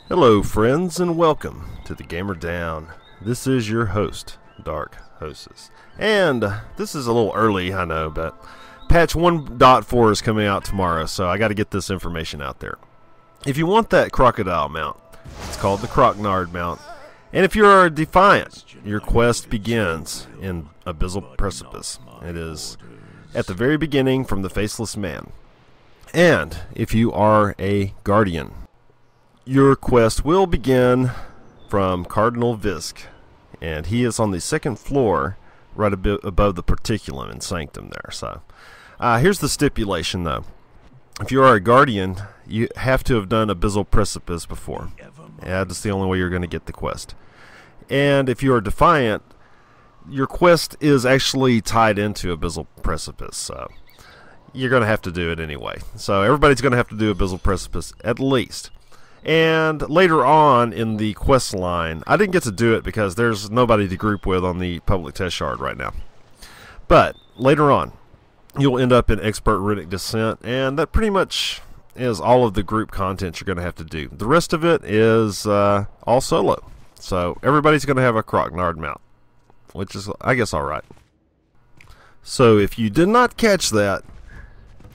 Hello friends and welcome to the Gamer Down. This is your host, Dark Hostess. And this is a little early, I know, but patch 1.4 is coming out tomorrow, so I got to get this information out there. If you want that crocodile mount, it's called the croc nard mount. And if you're a defiant, your quest begins in Abyssal Precipice. It is at the very beginning from the Faceless Man. And if you are a guardian, your quest will begin from Cardinal Visk, and he is on the second floor, right a bit above the Particulum and Sanctum there. So, here's the stipulation though. If you are a guardian, you have to have done Abyssal Precipice before. That's the only way you're going to get the quest. And if you are defiant, your quest is actually tied into Abyssal Precipice, so you're going to have to do it anyway. So everybody's going to have to do Abyssal Precipice at least. And later on in the quest line, I didn't get to do it because there's nobody to group with on the public test shard right now. But later on, you'll end up in Expert Runic Descent, and that pretty much is all of the group content you're going to have to do. The rest of it is all solo. So everybody's going to have a croc nard mount, which is, I guess, alright. So if you did not catch that,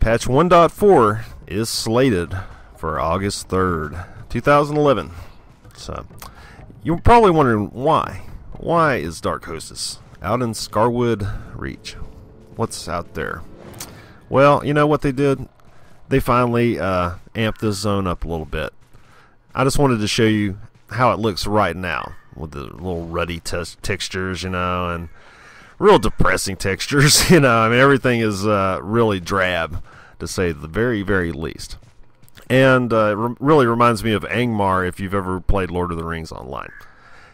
patch 1.4 is slated for August 3rd. 2011. So, you're probably wondering why. Why is Dark Hostess out in Scarwood Reach? What's out there? Well, you know what they did? They finally amped this zone up a little bit. I just wanted to show you how it looks right now with the little ruddy textures, you know, and real depressing textures, you know. I mean, everything is really drab, to say the very, very least. And it really reminds me of Angmar if you've ever played Lord of the Rings online.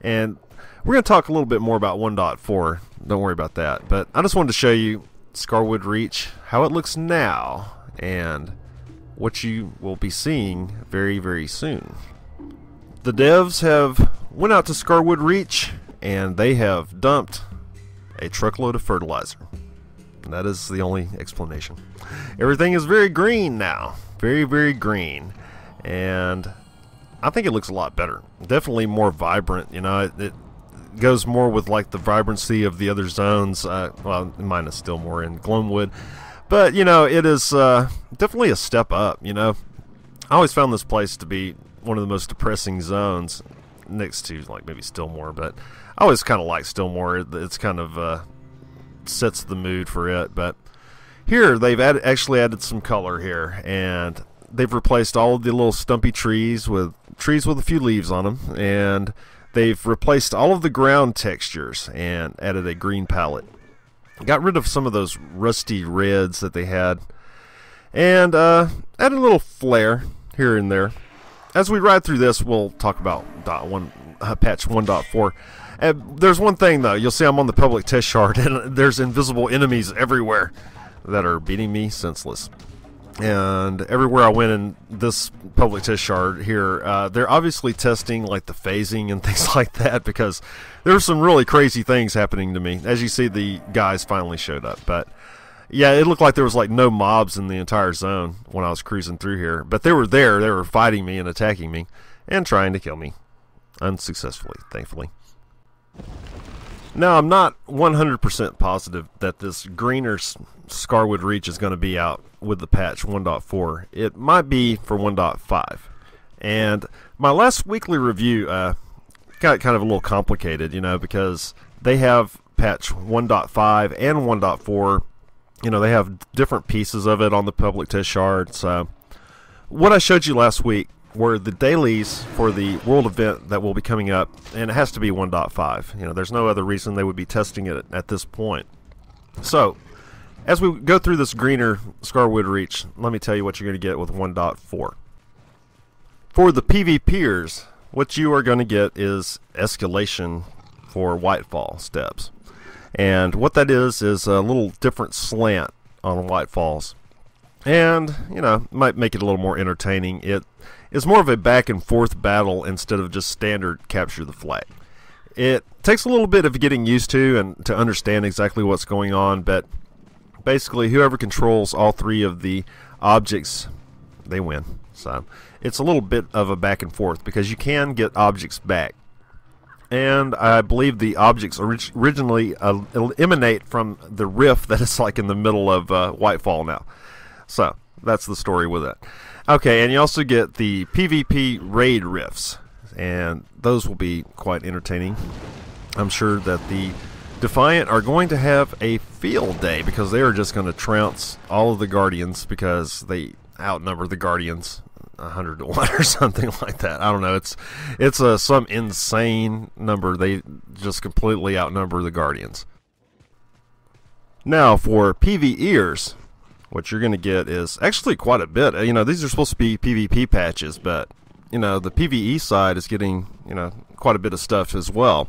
And we're going to talk a little bit more about 1.4. Don't worry about that. But I just wanted to show you Scarwood Reach, how it looks now, and what you will be seeing very, very soon. The devs have went out to Scarwood Reach, and they have dumped a truckload of fertilizer. And that is the only explanation. Everything is very green now. Very, very green, and I think it looks a lot better. Definitely more vibrant, you know. It goes more with like the vibrancy of the other zones. Well, mine is still more in Gloamwood, but you know, it is definitely a step up. You know, I always found this place to be one of the most depressing zones, next to like maybe Stillmore, but I always kind of like Stillmore. It's kind of sets the mood for it, but here, they've actually added some color here, and they've replaced all of the little stumpy trees with a few leaves on them, and they've replaced all of the ground textures and added a green palette. Got rid of some of those rusty reds that they had, and added a little flair here and there. As we ride through this, we'll talk about patch 1.4. There's one thing, though. You'll see I'm on the public test shard, and there's invisible enemies everywhere that are beating me senseless. And everywhere I went in this public test shard here, they're obviously testing like the phasing and things like that, because there were some really crazy things happening to me. As you see, the guys finally showed up, but yeah, it looked like there was like no mobs in the entire zone when I was cruising through here, but they were there. They were fighting me and attacking me and trying to kill me unsuccessfully, thankfully. Now, I'm not 100% positive that this greener Scarwood Reach is going to be out with the patch 1.4. It might be for 1.5. And my last weekly review got kind of a little complicated, you know, because they have patch 1.5 and 1.4. You know, they have different pieces of it on the public test shard. So, what I showed you last week were the dailies for the world event that will be coming up, and it has to be 1.5. You know, there's no other reason they would be testing it at this point. So, as we go through this greener Scarwood Reach, let me tell you what you're going to get with 1.4. For the PvPers, what you are going to get is escalation for Whitefall steps. And what that is a little different slant on Whitefalls. And, you know, might make it a little more entertaining. It is more of a back and forth battle instead of just standard capture the flag. It takes a little bit of getting used to and to understand exactly what's going on, but basically whoever controls all three of the objects, they win. So it's a little bit of a back and forth because you can get objects back. And I believe the objects originally emanate from the rift that is like in the middle of Whitefall now. So that's the story with it. Okay, and you also get the PvP raid rifts, and those will be quite entertaining. I'm sure that the Defiant are going to have a field day because they are just going to trounce all of the Guardians because they outnumber the Guardians 100 to 1 or something like that. I don't know. It's some insane number. They just completely outnumber the Guardians. Now for PvEers, what you're going to get is actually quite a bit. You know, these are supposed to be PvP patches, but you know, the PvE side is getting, you know, quite a bit of stuff as well.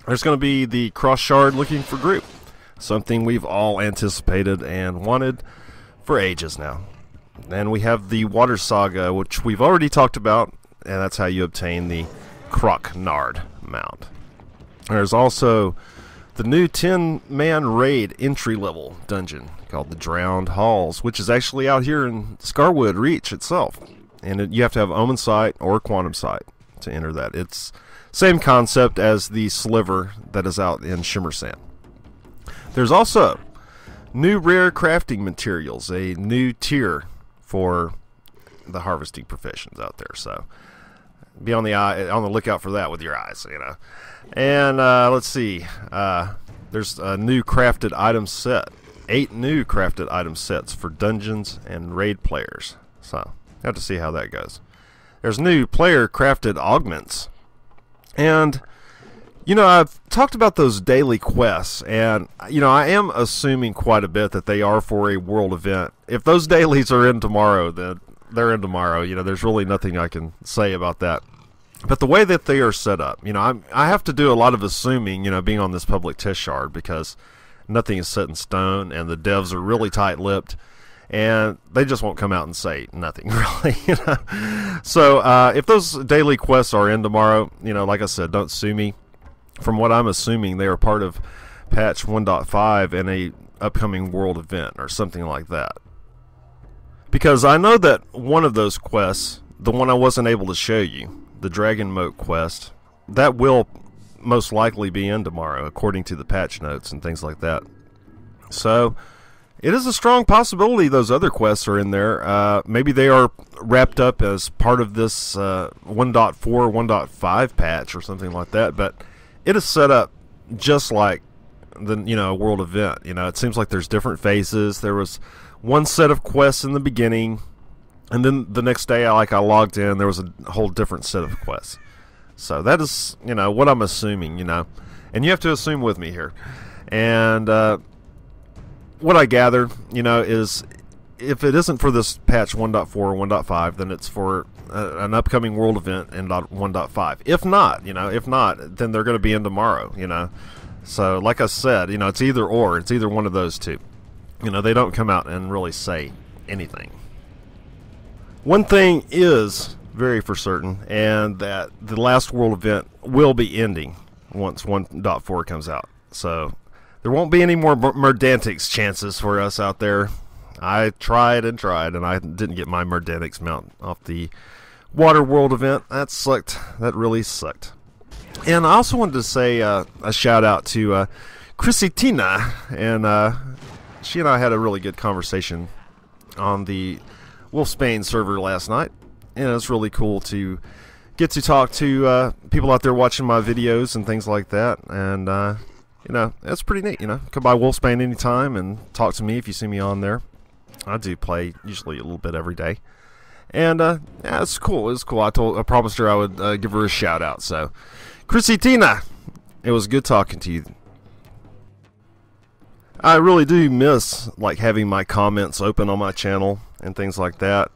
There's going to be the cross shard looking for group, something we've all anticipated and wanted for ages now. Then we have the Water Saga, which we've already talked about, and that's how you obtain the Croc Nard mount. There's also the new 10-man raid entry-level dungeon called the Drowned Halls, which is actually out here in Scarwood Reach itself. And you have to have Omen Sight or Quantum Sight to enter that. It's same concept as the Sliver that is out in Shimmer Sand. There's also new rare crafting materials, a new tier for the harvesting professions out there. So be on the lookout for that with your eyes, you know. And let's see, there's a new crafted item set, 8 new crafted item sets for dungeons and raid players. So have to see how that goes. There's new player crafted augments, and you know, I've talked about those daily quests, and you know, I am assuming quite a bit that they are for a world event. If those dailies are in tomorrow, then they're in tomorrow. You know, there's really nothing I can say about that. But the way that they are set up, you know, I have to do a lot of assuming, you know, being on this public test shard, because nothing is set in stone, and the devs are really tight-lipped, and they just won't come out and say nothing, really, you know. So if those daily quests are in tomorrow, you know, like I said, don't sue me. From what I'm assuming, they are part of patch 1.5 and a upcoming world event or something like that. Because I know that one of those quests, the one I wasn't able to show you, the Dragon Moat quest, that will most likely be in tomorrow, according to the patch notes and things like that. So it is a strong possibility those other quests are in there. Maybe they are wrapped up as part of this 1.4, 1.5 patch or something like that, but it is set up just like the, you know, a world event. You know, it seems like there's different phases. There was one set of quests in the beginning, and then the next day I logged in, there was a whole different set of quests. So that is, you know, what I'm assuming, you know. And you have to assume with me here. And what I gather, you know, is if it isn't for this patch 1.4 or 1.5, then it's for an upcoming world event in 1.5. If not, you know, then they're going to be in tomorrow, you know. So, like I said, you know, it's either or. It's either one of those two. You know, they don't come out and really say anything. One thing is very for certain, and that the last world event will be ending once 1.4 comes out. So there won't be any more Murdantics chances for us out there. I tried and tried, and I didn't get my Murdantics mount off the Water World event. That sucked. That really sucked. And I also wanted to say a shout out to Chrissy Tina, and she and I had a really good conversation on the Wolfsbane server last night, and it's really cool to get to talk to people out there watching my videos and things like that. And you know, it's pretty neat. You know, come by Wolfsbane anytime and talk to me if you see me on there. I do play usually a little bit every day, and yeah, it's cool. It's cool. I promised her I would give her a shout out. So, Chrissy Tina, it was good talking to you. I really do miss like having my comments open on my channel and things like that.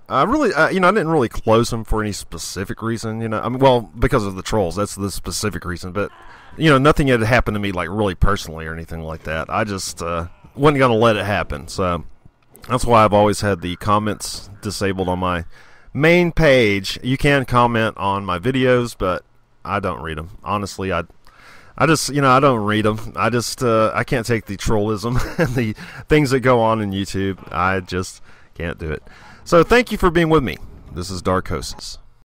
I really, you know, I didn't really close them for any specific reason. You know, I mean, well, because of the trolls. That's the specific reason. But you know, nothing had happened to me like really personally or anything like that. I just wasn't gonna let it happen. So that's why I've always had the comments disabled on my main page. You can comment on my videos, but I don't read them. Honestly, I I just, I don't read them. I just, I can't take the trollism and the things that go on in YouTube. I just can't do it. So thank you for being with me. This is Dark Hostess.